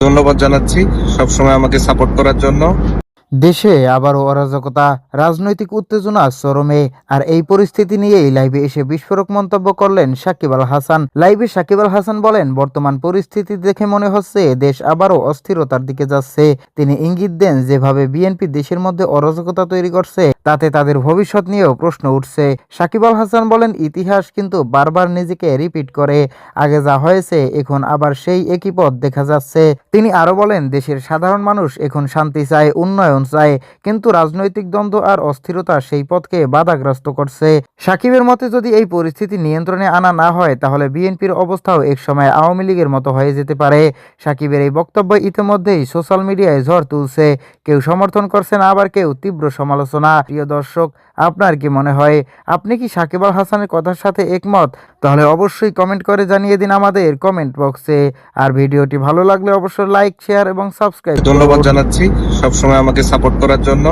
ধন্যবাদ জানাচ্ছি সবসময় আমাকে সাপোর্ট করার জন্য। দেশে আবারও অরাজকতা, রাজনৈতিক উত্তেজনা চরমে। আর এই পরিস্থিতি নিয়েই লাইভে এসে বিস্ফোরক মন্তব্য করলেন সাকিব আল হাসান। লাইভে সাকিব আল হাসান বলেন, বর্তমান পরিস্থিতি দেখে মনে হচ্ছে দেশ আবারও অস্থিরতার দিকে যাচ্ছে। তিনি ইঙ্গিত দেন, যেভাবে বিএনপি দেশের মধ্যে অরাজকতা তৈরি করছে তাতে তাদের ভবিষ্যৎ নিয়েও প্রশ্ন উঠছে। সাকিব আল হাসান বলেন, ইতিহাস কিন্তু বারবার নিজেকে রিপিট করে। আগে যা হয়েছে এখন আবার সেই একই পথ দেখা যাচ্ছে। তিনি আরো বলেন, দেশের সাধারণ মানুষ এখন শান্তি চায়, উন্নয়ন চায়, কিন্তু রাজনৈতিক দ্বন্দ্ব আর অস্থিরতা সেই পথকে বাধাগ্রস্ত করছে। সাকিবের মতে, যদি এই পরিস্থিতি নিয়ন্ত্রণে আনা না হয় তাহলে বিএনপির অবস্থাও একসময় আওয়ামী লীগের মতো হয়ে যেতে পারে। সাকিবের এই বক্তব্য ইতিমধ্যেই সোশ্যাল মিডিয়ায় ঝড় তুলছে। কেউ সমর্থন করছেন, আবার কেউ তীব্র সমালোচনা। প্রিয় দর্শক, আপনার কি মনে হয়? আপনি কি সাকিব আল হাসানের কথার সাথে একমত? তাহলে অবশ্যই কমেন্ট করে জানিয়ে দিন আমাদের কমেন্ট বক্সে। আর ভিডিওটি ভালো লাগলে অবশ্যই লাইক, শেয়ার এবং সাবস্ক্রাইব ধন্যবাদ করুন। জানাচ্ছি সবসময় আমাকে সাপোর্ট করার জন্য।